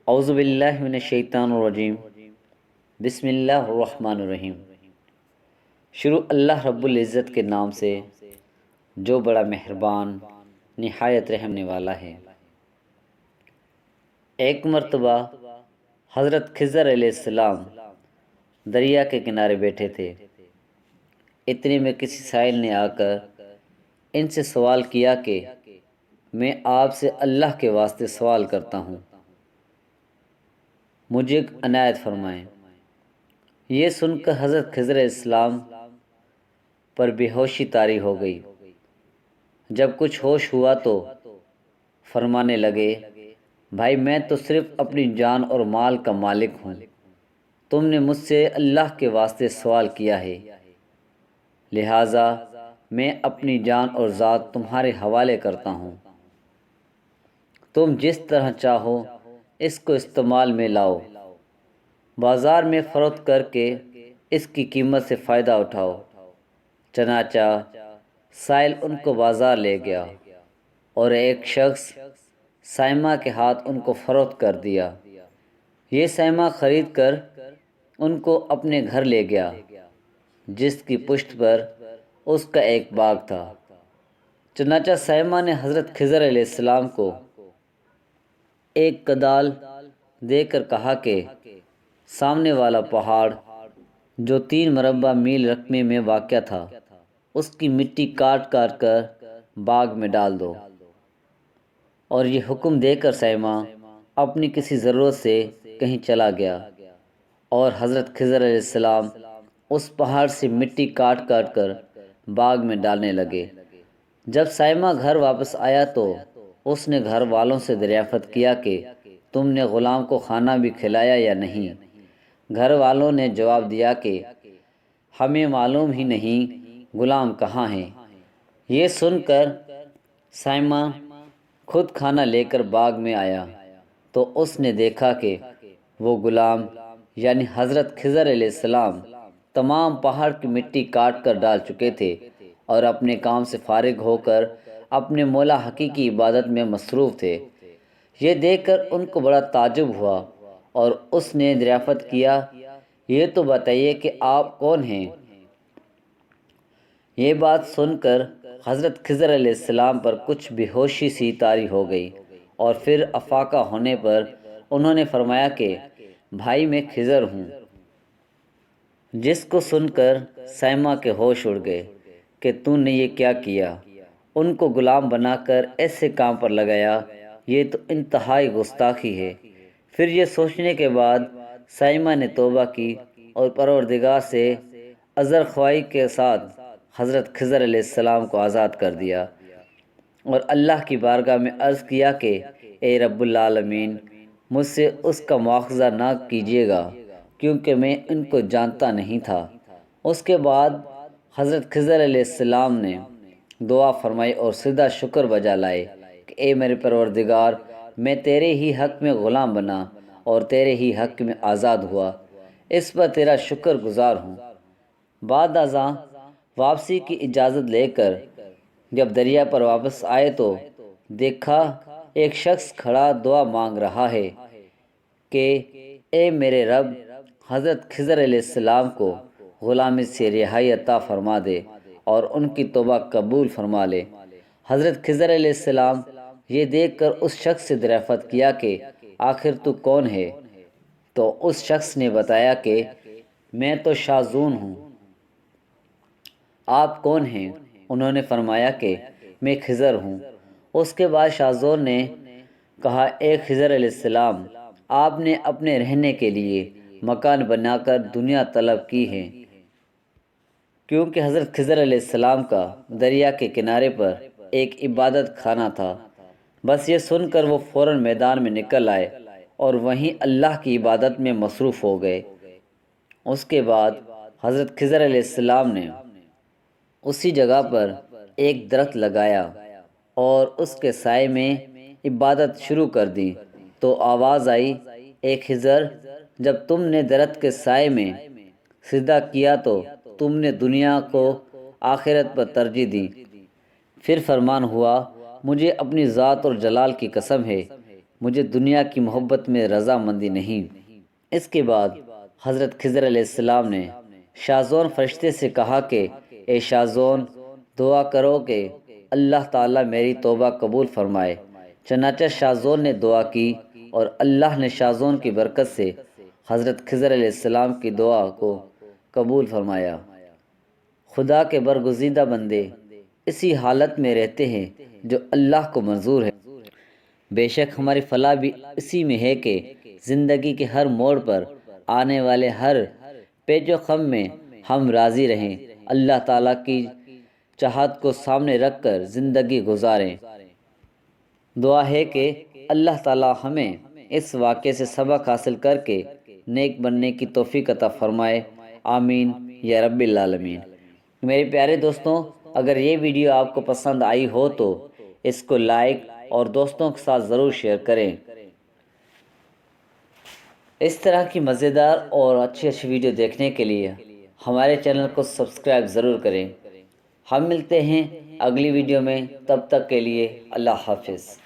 اعوذ باللہ من الشیطان الرجیم، بسم اللہ الرحمن الرحیم۔ شروع اللہ رب العزت کے نام سے جو بڑا مہربان نہایت رحمنے والا ہے۔ ایک مرتبہ حضرت خضر علیہ السلام دریا کے کنارے بیٹھے تھے۔ اتنے میں کسی سائل نے آ کر ان سے سوال کیا کہ میں آپ سے اللہ کے واسطے سوال کرتا ہوں، مجھے عنایت فرمائیں۔ یہ سن کر حضرت خضر علیہ السلام پر بے ہوشی طاری ہو گئی۔ جب کچھ ہوش ہوا تو فرمانے لگے، بھائی میں تو صرف اپنی جان اور مال کا مالک ہوں، تم نے مجھ سے اللہ کے واسطے سوال کیا ہے، لہٰذا میں اپنی جان اور ذات تمہارے حوالے کرتا ہوں، تم جس طرح چاہو اس کو استعمال میں لاؤ، بازار میں فروخت کر کے اس کی قیمت سے فائدہ اٹھاؤ۔ چنانچہ سائل ان کو بازار لے گیا اور ایک شخص سائمہ کے ہاتھ ان کو فروخت کر دیا۔ یہ سائمہ خرید کر ان کو اپنے گھر لے گیا، جس کی پشت پر اس کا ایک باغ تھا۔ چنانچہ سائمہ نے حضرت خضر علیہ السلام کو ایک کدال دے کر کہا کہ سامنے والا پہاڑ جو 3 مربع میل رقبے میں واقع تھا، اس کی مٹی کاٹ کاٹ کر باغ میں ڈال دو۔ اور یہ حکم دے کر سائمہ اپنی کسی ضرورت سے کہیں چلا گیا اور حضرت خضر علیہ السلام اس پہاڑ سے مٹی کاٹ کاٹ کر باغ میں ڈالنے لگے۔ جب سائمہ گھر واپس آیا تو اس نے گھر والوں سے دریافت کیا کہ تم نے غلام کو کھانا بھی کھلایا یا نہیں؟ گھر والوں نے جواب دیا کہ ہمیں معلوم ہی نہیں غلام کہاں ہیں۔ یہ سن کر سائمہ خود کھانا لے کر باغ میں آیا تو اس نے دیکھا کہ وہ غلام یعنی حضرت خضر علیہ السلام تمام پہاڑ کی مٹی کاٹ کر ڈال چکے تھے اور اپنے کام سے فارغ ہو کر اپنے مولا حقیقی عبادت میں مصروف تھے۔ یہ دیکھ کر ان کو بڑا تعجب ہوا اور اس نے دریافت کیا، یہ تو بتائیے کہ آپ کون ہیں؟ یہ بات سن کر حضرت خضر علیہ السلام پر کچھ بے ہوشی سی طاری ہو گئی اور پھر افاقہ ہونے پر انہوں نے فرمایا کہ بھائی میں خضر ہوں۔ جس کو سن کر سائمہ کے ہوش اڑ گئے کہ تو نے یہ کیا کیا، ان کو غلام بنا کر ایسے کام پر لگایا، یہ تو انتہائی گستاخی ہے۔ پھر یہ سوچنے کے بعد سائمہ نے توبہ کی اور پروردگار سے عذر خواہی کے ساتھ حضرت خضر علیہ السلام کو آزاد کر دیا اور اللہ کی بارگاہ میں عرض کیا کہ اے رب العالمین، مجھ سے اس کا مواخذہ نہ کیجیے گا کیونکہ میں ان کو جانتا نہیں تھا۔ اس کے بعد حضرت خضر علیہ السلام نے دعا فرمائی اور سیدھا شکر بجا لائے کہ اے میرے پروردگار، میں تیرے ہی حق میں غلام بنا اور تیرے ہی حق میں آزاد ہوا، اس پر تیرا شکر گزار ہوں۔ بعد ازاں واپسی کی اجازت لے کر جب دریا پر واپس آئے تو دیکھا ایک شخص کھڑا دعا مانگ رہا ہے کہ اے میرے رب، حضرت خضر علیہ السلام کو غلامی سے رہائی عطا فرما دے اور ان کی توبہ قبول فرما لے۔ حضرت خضر علیہ السلام یہ دیکھ کر اس شخص سے دریافت کیا کہ آخر تو کون ہے؟ تو اس شخص نے بتایا کہ میں تو شاذون ہوں۔ آپ کون ہیں؟ انہوں نے فرمایا کہ میں خضر ہوں۔ اس کے بعد شاذون نے کہا، اے خضر علیہ السلام، آپ نے اپنے رہنے کے لیے مکان بنا کر دنیا طلب کی ہے، کیونکہ حضرت خضر علیہ السلام کا دریا کے کنارے پر ایک عبادت خانہ تھا۔ بس یہ سن کر وہ فوراً میدان میں نکل آئے اور وہیں اللہ کی عبادت میں مصروف ہو گئے۔ اس کے بعد حضرت خضر علیہ السلام نے اسی جگہ پر ایک درخت لگایا اور اس کے سائے میں عبادت شروع کر دی تو آواز آئی، اے خضر، جب تم نے درخت کے سائے میں سجدہ کیا تو تم نے دنیا کو آخرت پر ترجیح دی۔ پھر فرمان ہوا، مجھے اپنی ذات اور جلال کی قسم ہے مجھے دنیا کی محبت میں رضامندی نہیں۔ اس کے بعد حضرت خضر علیہ السلام نے شاذون فرشتے سے کہا کہ اے شاذون، دعا کرو کہ اللہ تعالیٰ میری توبہ قبول فرمائے۔ چنانچہ شاذون نے دعا کی اور اللہ نے شاذون کی برکت سے حضرت خضر علیہ السلام کی دعا کو قبول فرمایا۔ خدا کے برگزیدہ بندے اسی حالت میں رہتے ہیں جو اللہ کو منظور ہے۔ بے شک ہماری فلاح بھی اسی میں ہے کہ زندگی کے ہر موڑ پر آنے والے ہر پیچ و خم میں ہم راضی رہیں، اللہ تعالیٰ کی چاہت کو سامنے رکھ کر زندگی گزاریں۔ دعا ہے کہ اللہ تعالیٰ ہمیں اس واقعے سے سبق حاصل کر کے نیک بننے کی توفیق عطا فرمائے، آمین یا رب العالمین۔ میرے پیارے دوستوں، اگر یہ ویڈیو آپ کو پسند آئی ہو تو اس کو لائک اور دوستوں کے ساتھ ضرور شیئر کریں۔ اس طرح کی مزیدار اور اچھی ویڈیو دیکھنے کے لیے ہمارے چینل کو سبسکرائب ضرور کریں۔ ہم ملتے ہیں اگلی ویڈیو میں، تب تک کے لیے اللہ حافظ۔